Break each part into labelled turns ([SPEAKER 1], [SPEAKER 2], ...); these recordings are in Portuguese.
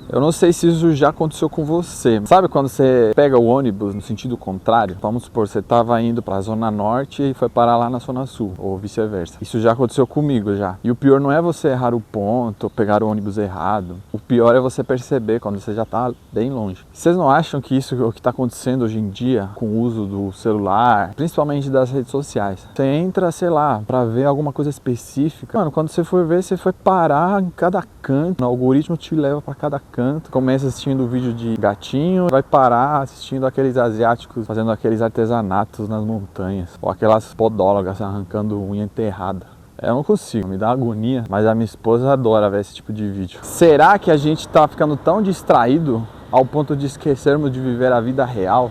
[SPEAKER 1] Eu não sei se isso já aconteceu com você. Sabe quando você pega o ônibus no sentido contrário? Vamos supor, você estava indo para a Zona Norte e foi parar lá na Zona Sul, ou vice-versa. Isso já aconteceu comigo já. E o pior não é você errar o ponto ou pegar o ônibus errado. O pior é você perceber quando você já está bem longe. Vocês não acham que isso é o que está acontecendo hoje em dia com o uso do celular, principalmente das redes sociais? Você entra, sei lá, para ver alguma coisa específica. Mano, quando você for ver, você foi parar em cada canto. O algoritmo te leva para cada canto. Começa assistindo vídeo de gatinho, vai parar assistindo aqueles asiáticos fazendo aqueles artesanatos nas montanhas, ou aquelas podólogas arrancando unha enterrada. Eu não consigo, me dá agonia, mas a minha esposa adora ver esse tipo de vídeo. Será que a gente tá ficando tão distraído ao ponto de esquecermos de viver a vida real?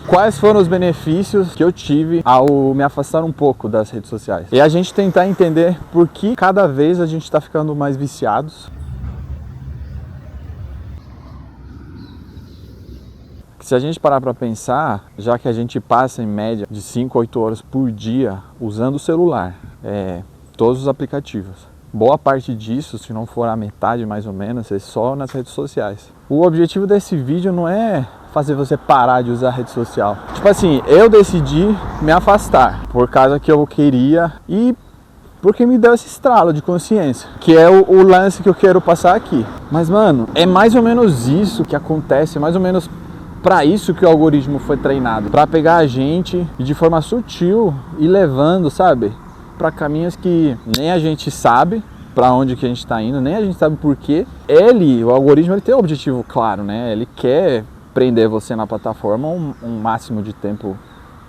[SPEAKER 1] Quais foram os benefícios que eu tive ao me afastar um pouco das redes sociais? E a gente tentar entender por que cada vez a gente está ficando mais viciados. Se a gente parar para pensar, já que a gente passa em média de 5 a 8 horas por dia usando o celular, todos os aplicativos, boa parte disso, se não for a metade mais ou menos, é só nas redes sociais. O objetivo desse vídeo não é fazer você parar de usar a rede social. Tipo assim, eu decidi me afastar por causa que eu queria e porque me deu esse estralo de consciência, que é o lance que eu quero passar aqui. Mas mano, é mais ou menos isso que acontece, mais ou menos para isso que o algoritmo foi treinado, para pegar a gente e de forma sutil e levando, sabe, para caminhos que nem a gente sabe para onde que a gente está indo, nem a gente sabe por quê. O algoritmo, ele tem um objetivo claro, né? Ele quer prender você na plataforma um máximo de tempo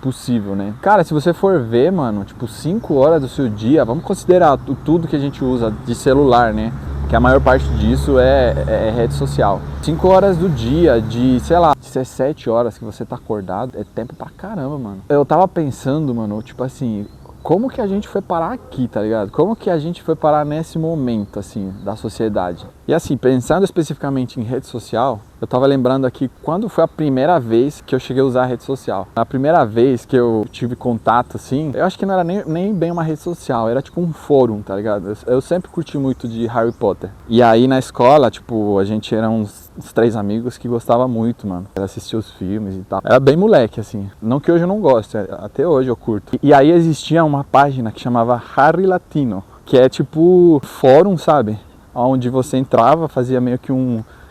[SPEAKER 1] possível, né? Cara, se você for ver, mano, tipo 5 horas do seu dia, vamos considerar tudo que a gente usa de celular, né? Que a maior parte disso é rede social. 5 horas do dia, de, sei lá, 17 horas que você tá acordado, é tempo pra caramba, mano. Eu tava pensando, mano, tipo assim, como que a gente foi parar aqui, tá ligado? Como que a gente foi parar nesse momento, assim, da sociedade? E assim, pensando especificamente em rede social, eu tava lembrando aqui quando foi a primeira vez que eu cheguei a usar a rede social. A primeira vez que eu tive contato, assim, eu acho que não era nem bem uma rede social, era tipo um fórum, tá ligado? Eu sempre curti muito de Harry Potter. E aí na escola, tipo, a gente era uns 3 amigos que gostava muito, mano. Era assistir os filmes e tal. Era bem moleque, assim. Não que hoje eu não goste, até hoje eu curto. E aí existia uma página que chamava Harry Latino, que é tipo fórum, sabe? Onde você entrava, fazia meio que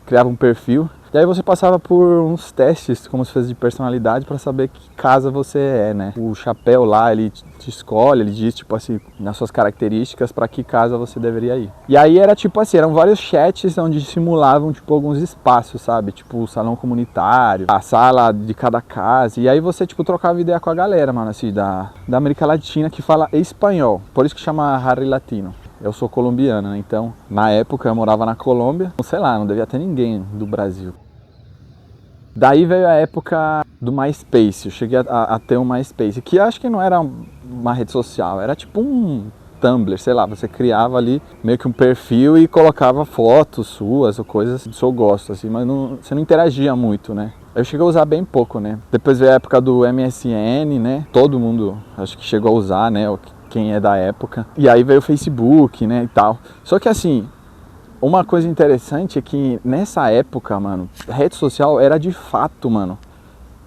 [SPEAKER 1] criava um perfil. E aí você passava por uns testes, como se fosse de personalidade, para saber que casa você é, né? O chapéu lá, ele te escolhe, ele diz, tipo assim, nas suas características, para que casa você deveria ir. E aí era tipo assim, eram vários chats onde simulavam, tipo, alguns espaços, sabe? Tipo, o salão comunitário, a sala de cada casa. E aí você, tipo, trocava ideia com a galera, mano, assim, da América Latina que fala espanhol. Por isso que chama Harry Latino. Eu sou colombiano, né? Então, na época eu morava na Colômbia, sei lá, não devia ter ninguém do Brasil. Daí veio a época do MySpace, eu cheguei a ter um MySpace, que acho que não era uma rede social, era tipo um Tumblr, sei lá, você criava ali meio que um perfil e colocava fotos suas ou coisas do seu gosto, assim, mas você não interagia muito, né? Eu cheguei a usar bem pouco, né? Depois veio a época do MSN, né? Todo mundo acho que chegou a usar, né? Quem é da época. E aí veio o Facebook, né, e tal. Só que assim, uma coisa interessante é que nessa época, mano, rede social era de fato, mano,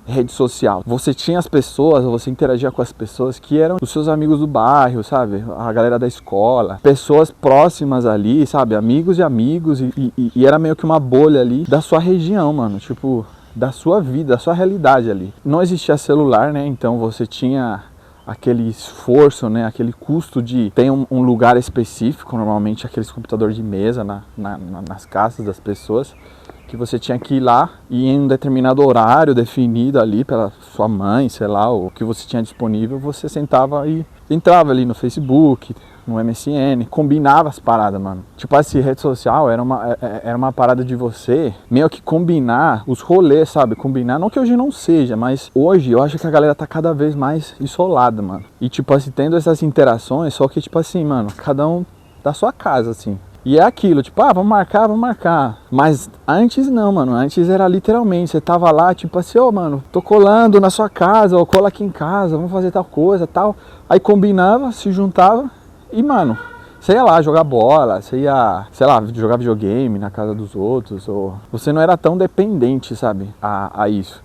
[SPEAKER 1] rede social. Você tinha as pessoas, você interagia com as pessoas que eram os seus amigos do bairro, sabe? A galera da escola, pessoas próximas ali, sabe? Amigos de amigos e era meio que uma bolha ali da sua região, mano, tipo, da sua vida, da sua realidade ali. Não existia celular, né? Então você tinha aquele esforço, né, aquele custo de ter um lugar específico, normalmente aqueles computadores de mesa nas casas das pessoas, que você tinha que ir lá e em um determinado horário definido ali pela sua mãe, sei lá, o que você tinha disponível, você sentava e entrava ali no Facebook, no MSN, combinava as paradas, mano. Tipo assim, rede social era uma parada de você meio que combinar os rolês, sabe? Combinar, não que hoje não seja, mas hoje eu acho que a galera tá cada vez mais isolada, mano. E tipo assim, tendo essas interações, só que tipo assim, mano, cada um da sua casa, assim. E é aquilo, tipo, vamos marcar. Mas antes não, mano, antes era literalmente, você tava lá, tipo assim, mano, tô colando na sua casa, ou cola aqui em casa, vamos fazer tal coisa, tal. Aí combinava, se juntava. E, mano, Você ia lá jogar bola, você ia, sei lá, jogar videogame na casa dos outros, ou você não era tão dependente, sabe, a isso.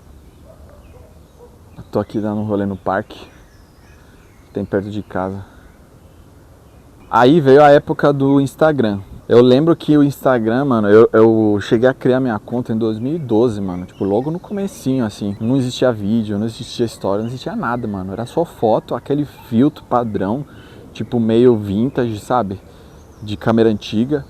[SPEAKER 1] Eu tô aqui dando um rolê no parque, tem perto de casa. Aí veio a época do Instagram. Eu lembro que o Instagram, mano, eu cheguei a criar minha conta em 2012, mano. Tipo, logo no comecinho, assim. Não existia vídeo, não existia história, não existia nada, mano. Era só foto, aquele filtro padrão, tipo meio vintage, sabe? De câmera antiga.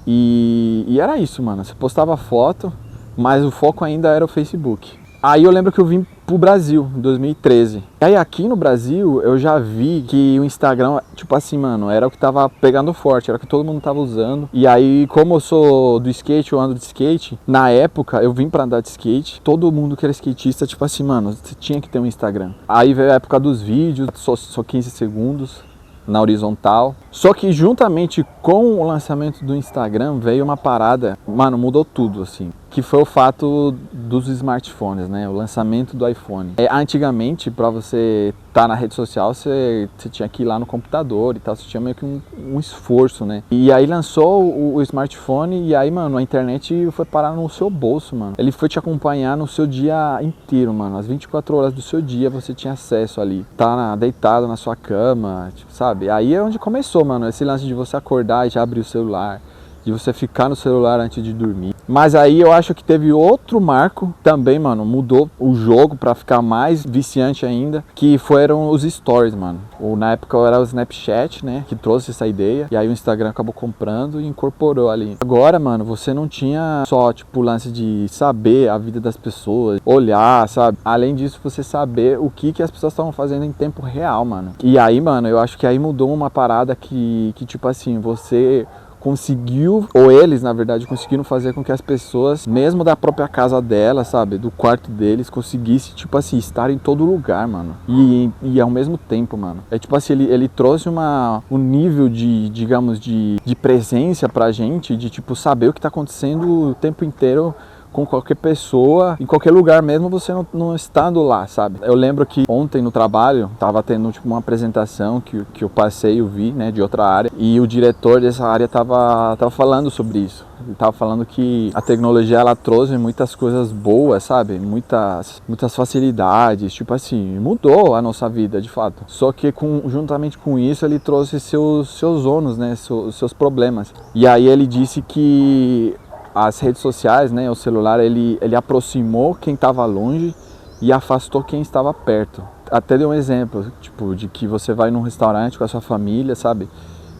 [SPEAKER 1] E era isso, mano. Você postava foto, mas o foco ainda era o Facebook. Aí eu lembro que eu vim pro Brasil, em 2013. E aí aqui no Brasil eu já vi que o Instagram, tipo assim, mano, era o que tava pegando forte, era o que todo mundo tava usando. E aí, como eu sou do skate, eu ando de skate, na época eu vim pra andar de skate, todo mundo que era skatista, tipo assim, mano, você tinha que ter um Instagram. Aí veio a época dos vídeos, só 15 segundos. Na horizontal. Só que juntamente com o lançamento do Instagram veio uma parada, mano, mudou tudo assim, que foi o fato dos smartphones, né? O lançamento do iPhone. Antigamente, para você estar na rede social, você tinha que ir lá no computador e tal, você tinha meio que um esforço, né? E aí lançou o smartphone e aí, mano, a internet foi parar no seu bolso, mano. Ele foi te acompanhar no seu dia inteiro, mano. As 24 horas do seu dia você tinha acesso ali. Tá deitado na sua cama, tipo, sabe? Aí é onde começou, mano, esse lance de você acordar e já abrir o celular, de você ficar no celular antes de dormir. Mas aí eu acho que teve outro marco também, mano, mudou o jogo pra ficar mais viciante ainda, que foram os stories, mano. Na época era o Snapchat, né, que trouxe essa ideia, e aí o Instagram acabou comprando e incorporou ali. Agora, mano, você não tinha só, tipo, o lance de saber a vida das pessoas, olhar, sabe? Além disso, você saber o que as pessoas estavam fazendo em tempo real, mano. E aí, mano, eu acho que aí mudou uma parada que tipo assim, você conseguiu, ou eles na verdade conseguiram fazer com que as pessoas, mesmo da própria casa delas, sabe, do quarto deles, conseguissem, tipo assim, estar em todo lugar, mano, e ao mesmo tempo, mano, é tipo assim, ele trouxe um nível de, digamos, de presença pra gente, de tipo, saber o que tá acontecendo o tempo inteiro com qualquer pessoa, em qualquer lugar, mesmo você não estando lá, sabe? Eu lembro que ontem no trabalho, tava tendo tipo uma apresentação que eu passei, eu vi, né, de outra área, e o diretor dessa área tava falando sobre isso. Ele tava falando que a tecnologia, ela trouxe muitas coisas boas, sabe? Muitas facilidades, tipo assim, mudou a nossa vida, de fato. Só que juntamente com isso, ele trouxe seus ônus, né, seus problemas. E aí ele disse que as redes sociais, né, o celular, ele aproximou quem estava longe e afastou quem estava perto. Até deu um exemplo, tipo, de que você vai num restaurante com a sua família, sabe?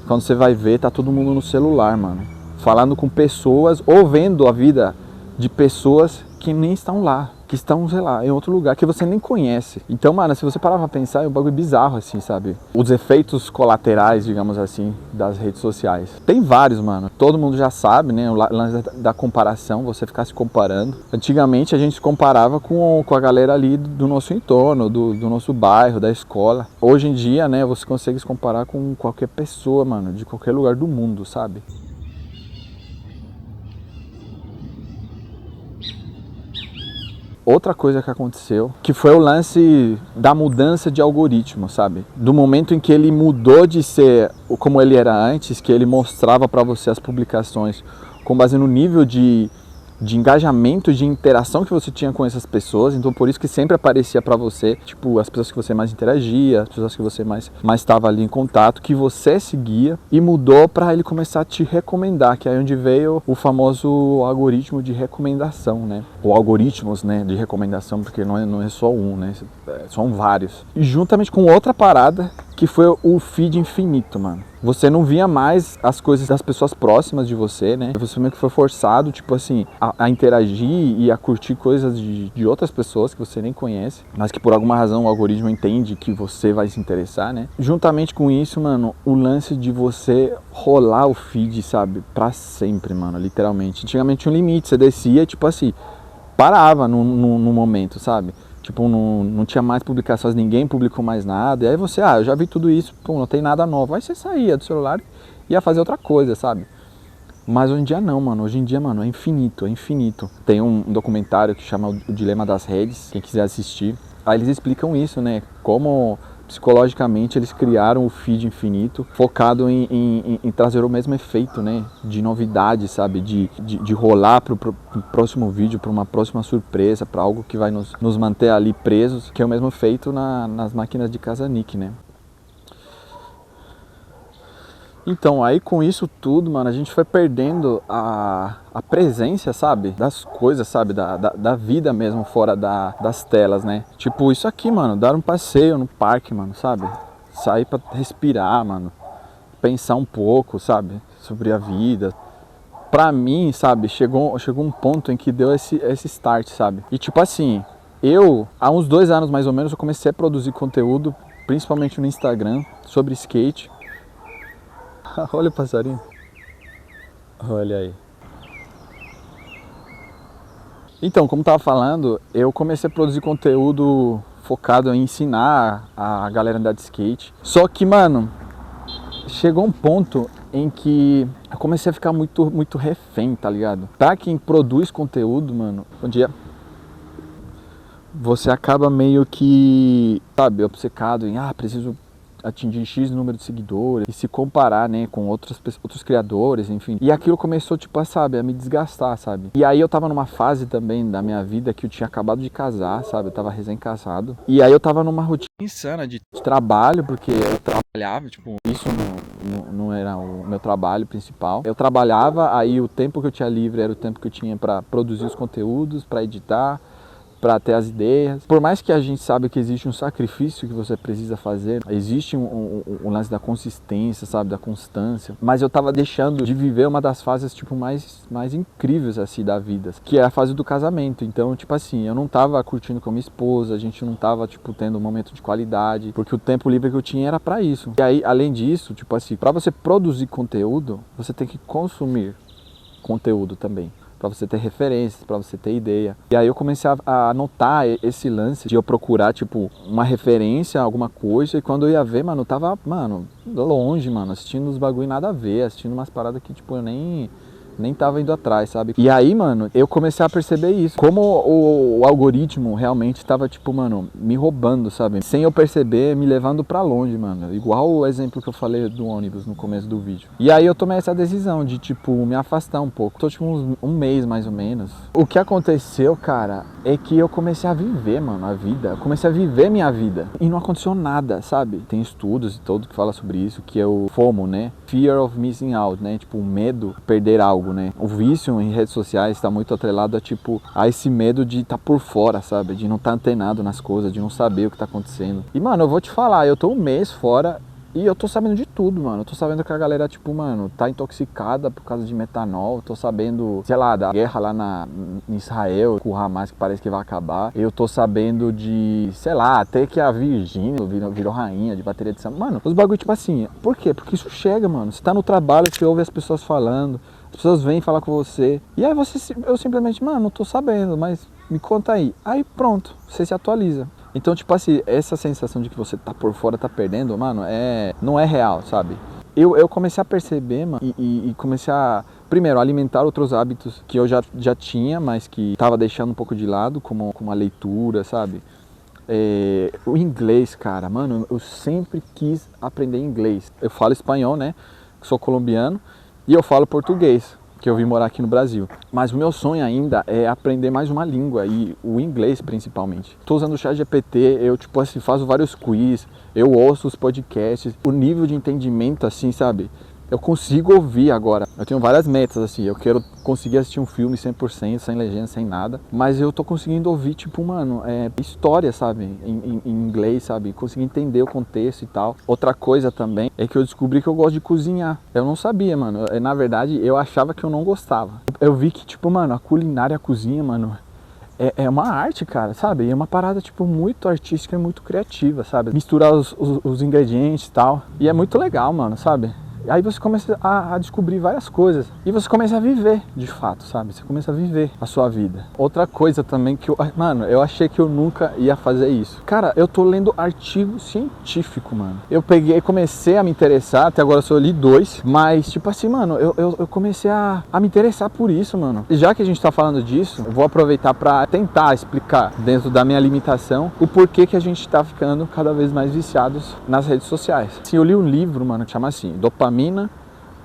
[SPEAKER 1] Quando você vai ver, tá todo mundo no celular, mano. Falando com pessoas ou vendo a vida de pessoas que nem estão lá, que estão, sei lá, em outro lugar que você nem conhece. Então, mano, se você parar pra pensar, é um bagulho bizarro, assim, sabe? Os efeitos colaterais, digamos assim, das redes sociais. Tem vários, mano. Todo mundo já sabe, né? O lance da comparação, você ficar se comparando. Antigamente a gente se comparava com a galera ali do nosso entorno, do nosso bairro, da escola. Hoje em dia, né, você consegue se comparar com qualquer pessoa, mano, de qualquer lugar do mundo, sabe? Outra coisa que aconteceu, que foi o lance da mudança de algoritmo, sabe? Do momento em que ele mudou de ser como ele era antes, que ele mostrava para você as publicações com base no nível de engajamento, de interação que você tinha com essas pessoas, então por isso que sempre aparecia para você, tipo, as pessoas que você mais interagia, as pessoas que você mais estava ali em contato, que você seguia, e mudou para ele começar a te recomendar, que é onde veio o famoso algoritmo de recomendação, né? Ou algoritmos, né, de recomendação, porque não é só um, né? São vários. E juntamente com outra parada, que foi o feed infinito, mano. Você não via mais as coisas das pessoas próximas de você, né? Você meio que foi forçado, tipo assim, a interagir e a curtir coisas de outras pessoas que você nem conhece, mas que por alguma razão o algoritmo entende que você vai se interessar, né? Juntamente com isso, mano, o lance de você rolar o feed, sabe? Pra sempre, mano, literalmente. Antigamente tinha um limite, você descia, tipo assim, parava no momento, sabe? Tipo, não tinha mais publicações, ninguém publicou mais nada. E aí você, eu já vi tudo isso, pô, não tem nada novo. Aí você saía do celular e ia fazer outra coisa, sabe? Mas hoje em dia não, mano. Hoje em dia, mano, é infinito, é infinito. Tem um documentário que chama O Dilema das Redes, quem quiser assistir. Aí eles explicam isso, né? Como psicologicamente eles criaram o feed infinito focado em trazer o mesmo efeito, né? De novidade, sabe? De rolar pro próximo vídeo, para uma próxima surpresa, para algo que vai nos manter ali presos, que é o mesmo feito nas máquinas de Casa-Nick, né? Então, aí com isso tudo, mano, a gente foi perdendo a presença, sabe? Das coisas, sabe? Da vida mesmo fora das telas, né? Tipo, isso aqui, mano, dar um passeio no parque, mano, sabe? Sair pra respirar, mano. Pensar um pouco, sabe? Sobre a vida. Pra mim, sabe? Chegou um ponto em que deu esse start, sabe? E tipo assim, há uns 2 anos mais ou menos, eu comecei a produzir conteúdo, principalmente no Instagram, sobre skate. Olha o passarinho. Olha aí. Então, como estava falando, eu comecei a produzir conteúdo focado em ensinar a galera a andar de skate. Só que, mano, chegou um ponto em que eu comecei a ficar muito refém, tá ligado? Pra quem produz conteúdo, mano, bom dia. Você acaba meio que, sabe, obcecado em, preciso atingir X número de seguidores e se comparar, né, com outros criadores, enfim. E aquilo começou, tipo, a me desgastar, sabe? E aí eu tava numa fase também da minha vida que eu tinha acabado de casar, sabe? Eu tava recém-casado. E aí eu tava numa rotina insana de trabalho, porque eu trabalhava, tipo, isso não era o meu trabalho principal. Eu trabalhava, aí o tempo que eu tinha livre era o tempo que eu tinha pra produzir os conteúdos, pra editar, para ter as ideias. Por mais que a gente saiba que existe um sacrifício que você precisa fazer, existe um lance da consistência, sabe, da constância, mas eu tava deixando de viver uma das fases, tipo, mais incríveis, assim, da vida, que é a fase do casamento. Então, tipo assim, eu não tava curtindo com a minha esposa, a gente não tava, tipo, tendo um momento de qualidade, porque o tempo livre que eu tinha era para isso. E aí, além disso, tipo assim, para você produzir conteúdo, você tem que consumir conteúdo também, para você ter referências, para você ter ideia. E aí eu comecei a notar esse lance de eu procurar, tipo, uma referência, alguma coisa, e quando eu ia ver, mano, eu tava, mano, longe, mano, assistindo uns bagulho nada a ver, assistindo umas paradas que, tipo, eu nem tava indo atrás, sabe? E aí, mano, eu comecei a perceber isso. Como o algoritmo realmente tava, tipo, mano, me roubando, sabe? Sem eu perceber, me levando pra longe, mano. Igual o exemplo que eu falei do ônibus no começo do vídeo. E aí eu tomei essa decisão de, tipo, me afastar um pouco. Tô, tipo, um mês, mais ou menos. O que aconteceu, cara, é que eu comecei a viver, mano, a vida. Eu comecei a viver minha vida. E não aconteceu nada, sabe? Tem estudos e tudo que fala sobre isso, que é o FOMO, né? Fear of Missing Out, né? Tipo, o medo de perder algo, né? O vício em redes sociais está muito atrelado a, tipo, a esse medo de estar por fora, sabe? De não estar antenado nas coisas, de não saber o que está acontecendo. E, mano, eu vou te falar, eu tô um mês fora e eu tô sabendo de tudo, mano. Eu tô sabendo que a galera, tipo, mano, tá intoxicada por causa de metanol. Eu tô sabendo, sei lá, da guerra lá em Israel com o Hamas, que parece que vai acabar. Eu tô sabendo de, sei lá, até que a Virgínia virou rainha de bateria de samba. Mano, os bagulho, tipo assim, por quê? Porque isso chega, mano. Você tá no trabalho, você ouve as pessoas falando, as pessoas vêm falar com você. E aí eu simplesmente, mano, não tô sabendo, mas me conta aí. Aí pronto, você se atualiza. Então, tipo assim, essa sensação de que você tá por fora, tá perdendo, mano, não é real, sabe? Eu comecei a perceber, mano, e comecei a, primeiro, alimentar outros hábitos que eu já tinha, mas que tava deixando um pouco de lado, como a leitura, sabe? O inglês, cara, mano, eu sempre quis aprender inglês. Eu falo espanhol, né? Sou colombiano, e eu falo português, que eu vim morar aqui no Brasil. Mas o meu sonho ainda é aprender mais uma língua, e o inglês principalmente. Tô usando o ChatGPT, eu, tipo assim, faço vários quiz, eu ouço os podcasts, o nível de entendimento, assim, sabe? Eu consigo ouvir agora. Eu tenho várias metas, assim, eu quero conseguir assistir um filme 100%, sem legenda, sem nada. Mas eu tô conseguindo ouvir, tipo, mano, história, sabe? Em inglês, sabe? Conseguir entender o contexto e tal. Outra coisa também é que eu descobri que eu gosto de cozinhar. Eu não sabia, mano. Na verdade, eu achava que eu não gostava. Eu vi que, tipo, mano, a culinária, a cozinha, mano, é uma arte, cara, sabe? É uma parada, tipo, muito artística e muito criativa, sabe? Misturar os ingredientes e tal. E é muito legal, mano, sabe? Aí você começa a descobrir várias coisas. E você começa a viver, de fato, sabe? Você começa a viver a sua vida. Outra coisa também que eu achei que eu nunca ia fazer isso. Cara, eu tô lendo artigo científico, mano. Eu comecei a me interessar, até agora eu só li 2, mas tipo assim, mano, eu comecei a me interessar por isso, mano. E já que a gente tá falando disso, eu vou aproveitar pra tentar explicar, dentro da minha limitação, o porquê que a gente tá ficando cada vez mais viciados nas redes sociais. Assim, eu li um livro, mano, que chama assim, Dopamina,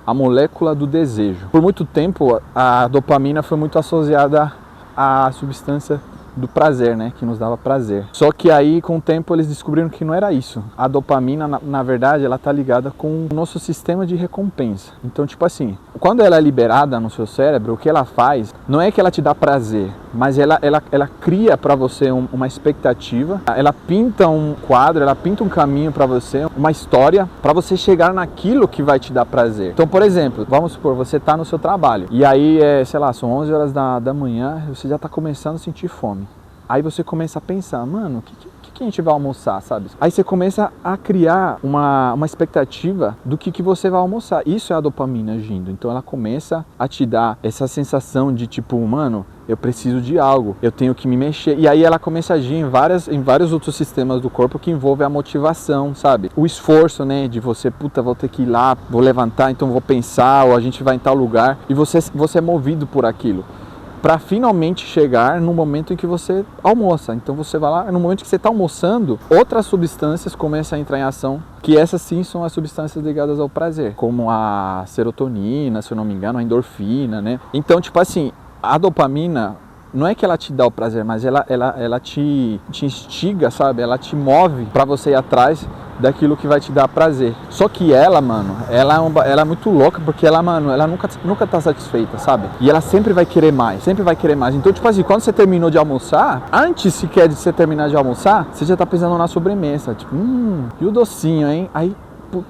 [SPEAKER 1] a molécula do desejo. Por muito tempo, a dopamina foi muito associada à substância do prazer, né, que nos dava prazer. Só que aí, com o tempo, eles descobriram que não era isso. A dopamina, na verdade, ela tá ligada com o nosso sistema de recompensa. Então, tipo assim, quando ela é liberada no seu cérebro, o que ela faz, não é que ela te dá prazer, mas ela cria para você uma expectativa, ela pinta um quadro, ela pinta um caminho para você, uma história, para você chegar naquilo que vai te dar prazer. Então, por exemplo, vamos supor, você tá no seu trabalho, e aí, sei lá, são 11 horas da manhã, você já tá começando a sentir fome. Aí você começa a pensar, mano, o que a gente vai almoçar, sabe? Aí você começa a criar uma expectativa do que você vai almoçar. Isso é a dopamina agindo. Então ela começa a te dar essa sensação de tipo, mano, eu preciso de algo, eu tenho que me mexer. E aí ela começa a agir em vários outros sistemas do corpo que envolvem a motivação, sabe? O esforço, né, de você, puta, vou ter que ir lá, vou levantar, então vou pensar, ou a gente vai em tal lugar. E você é movido por aquilo, para finalmente chegar no momento em que você almoça. Então você vai lá, no momento que você está almoçando, outras substâncias começam a entrar em ação, que essas sim são as substâncias ligadas ao prazer, como a serotonina, se eu não me engano, a endorfina, né? Então, tipo assim, a dopamina, não é que ela te dá o prazer, mas ela te instiga, sabe? Ela te move para você ir atrás daquilo que vai te dar prazer. Só que ela, mano, ela é muito louca, porque ela nunca tá satisfeita, sabe? E ela sempre vai querer mais, sempre vai querer mais. Então, tipo assim, quando você terminou de almoçar, antes sequer de você terminar de almoçar, você já tá pensando na sobremesa, tipo, e o docinho, hein? Aí,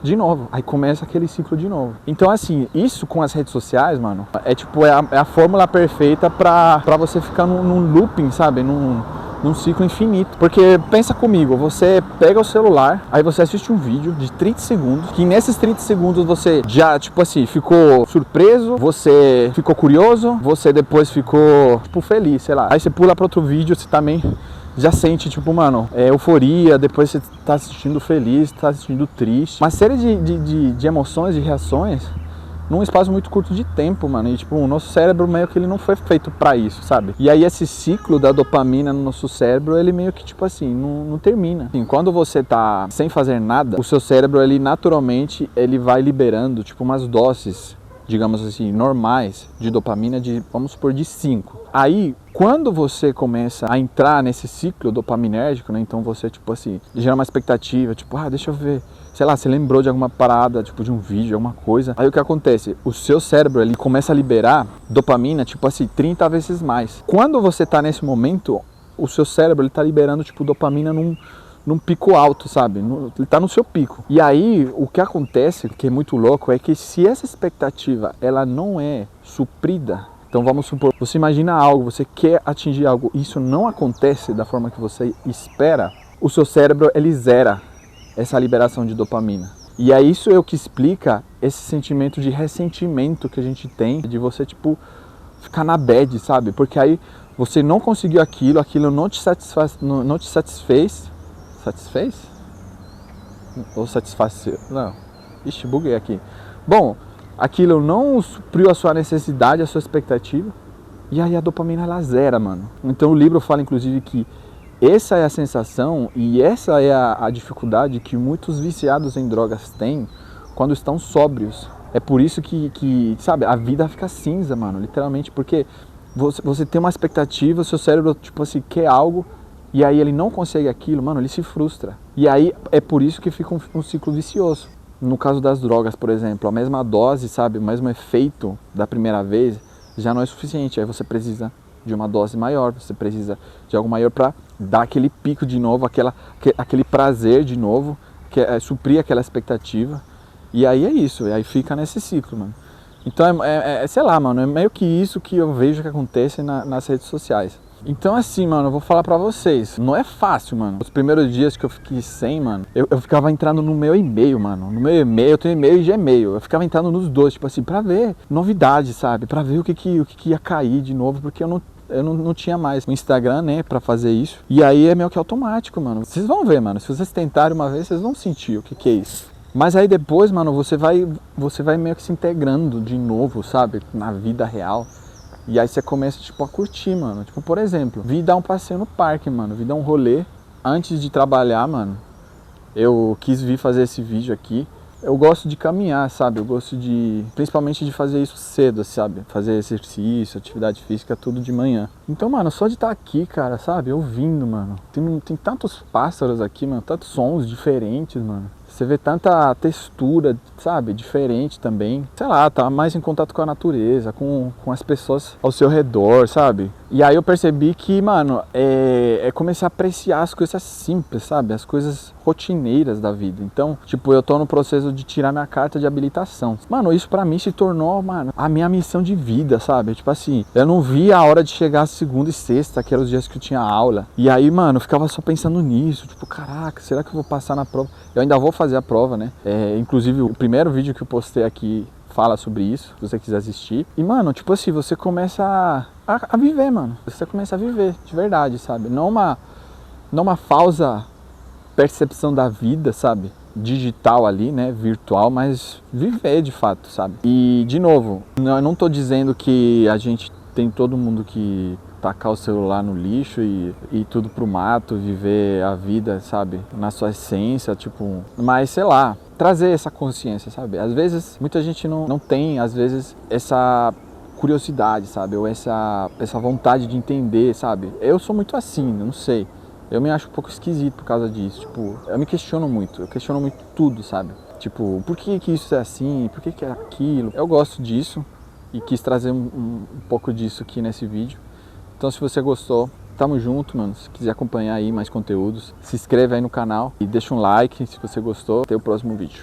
[SPEAKER 1] de novo, aí começa aquele ciclo de novo. Então assim, isso com as redes sociais, mano, é tipo, é a fórmula perfeita pra você ficar num looping, sabe? Num ciclo infinito. Porque pensa comigo, você pega o celular, aí você assiste um vídeo de 30 segundos, que nesses 30 segundos você já, tipo assim, ficou surpreso, você ficou curioso, você depois ficou, tipo, feliz, sei lá. Aí você pula pra outro vídeo, você também já sente, tipo, mano, euforia, depois você tá assistindo feliz, tá assistindo triste. Uma série de emoções, de reações, num espaço muito curto de tempo, mano. E, tipo, o nosso cérebro meio que ele não foi feito pra isso, sabe? E aí esse ciclo da dopamina no nosso cérebro, ele meio que, tipo assim, não termina. Assim, quando você tá sem fazer nada, o seu cérebro, ele naturalmente, ele vai liberando, tipo, umas doses, digamos assim, normais de dopamina, vamos supor, de 5. Aí, quando você começa a entrar nesse ciclo dopaminérgico, né, então você, tipo assim, gera uma expectativa, tipo, deixa eu ver, sei lá, você lembrou de alguma parada, tipo, de um vídeo, alguma coisa. Aí o que acontece? O seu cérebro, ele começa a liberar dopamina, tipo assim, 30 vezes mais. Quando você tá nesse momento, o seu cérebro, ele tá liberando, tipo, dopamina num pico alto, sabe? Ele tá no seu pico. E aí, o que acontece, que é muito louco, é que se essa expectativa, ela não é suprida, então vamos supor, você imagina algo, você quer atingir algo, isso não acontece da forma que você espera, o seu cérebro, ele zera essa liberação de dopamina. E é isso o que explica esse sentimento de ressentimento que a gente tem, de você, tipo, ficar na bad, sabe? Porque aí você não conseguiu aquilo não te satisfez. Satisfez? Ou satisfaceu? Não. Ixi, buguei aqui. Bom, aquilo não supriu a sua necessidade, a sua expectativa. E aí a dopamina, ela zera, mano. Então o livro fala, inclusive, que essa é a sensação e essa é a dificuldade que muitos viciados em drogas têm quando estão sóbrios. É por isso que sabe, a vida fica cinza, mano, literalmente, porque você tem uma expectativa, seu cérebro, tipo assim, quer algo, e aí ele não consegue aquilo, mano, ele se frustra. E aí é por isso que fica um ciclo vicioso. No caso das drogas, por exemplo, a mesma dose, sabe, o mesmo efeito da primeira vez já não é suficiente. Aí você precisa de uma dose maior, você precisa de algo maior para dar aquele pico de novo, aquele prazer de novo, suprir aquela expectativa. E aí é isso, e aí fica nesse ciclo, mano. Então sei lá, mano, é meio que isso que eu vejo que acontece nas redes sociais. Então assim, mano, eu vou falar pra vocês, não é fácil, mano. Os primeiros dias que eu fiquei sem, mano, eu ficava entrando no meu e-mail, mano. No meu e-mail, eu tenho e-mail e Gmail. Eu ficava entrando nos dois, tipo assim, pra ver novidade, sabe? Pra ver o que ia cair de novo, porque eu não tinha mais o Instagram, né, pra fazer isso. E aí é meio que automático, mano. Vocês vão ver, mano. Se vocês tentarem uma vez, vocês vão sentir o que é isso. Mas aí depois, mano, você vai meio que se integrando de novo, sabe? Na vida real. E aí você começa, tipo, a curtir, mano. Tipo, por exemplo, vi dar um passeio no parque, mano. Vi dar um rolê. Antes de trabalhar, mano, eu quis vir fazer esse vídeo aqui. Eu gosto de caminhar, sabe? Eu gosto principalmente de fazer isso cedo, sabe? Fazer exercício, atividade física, tudo de manhã. Então, mano, só de estar aqui, cara, sabe? Ouvindo, mano. Tem tantos pássaros aqui, mano. Tantos sons diferentes, mano. Você vê tanta textura, sabe, diferente também. Sei lá, tá mais em contato com a natureza, com as pessoas ao seu redor, sabe? E aí eu percebi que, mano, comecei a apreciar as coisas simples, sabe? As coisas rotineiras da vida. Então, tipo, eu tô no processo de tirar minha carta de habilitação. Mano, isso pra mim se tornou, mano, a minha missão de vida, sabe? Tipo assim, eu não via a hora de chegar segunda e sexta, que eram os dias que eu tinha aula. E aí, mano, eu ficava só pensando nisso. Tipo, caraca, será que eu vou passar na prova? Eu ainda vou fazer a prova, né? Inclusive, o primeiro vídeo que eu postei aqui fala sobre isso, se você quiser assistir. E, mano, tipo assim, você começa a viver, mano. Você começa a viver, de verdade, sabe? Não uma falsa percepção da vida, sabe? Digital ali, né? Virtual, mas viver de fato, sabe? E, de novo, eu não tô dizendo que a gente tem todo mundo que tacar o celular no lixo e tudo pro mato, viver a vida, sabe? Na sua essência, tipo... Mas, sei lá, trazer essa consciência, sabe? Às vezes, muita gente não tem, às vezes, essa curiosidade, sabe? Ou essa vontade de entender, sabe? Eu sou muito assim, eu não sei. Eu me acho um pouco esquisito por causa disso, tipo... Eu me questiono muito, eu questiono muito tudo, sabe? Tipo, por que isso é assim? Por que é aquilo? Eu gosto disso e quis trazer um pouco disso aqui nesse vídeo. Então, se você gostou, tamo junto, mano. Se quiser acompanhar aí mais conteúdos, se inscreve aí no canal e deixa um like se você gostou. Até o próximo vídeo.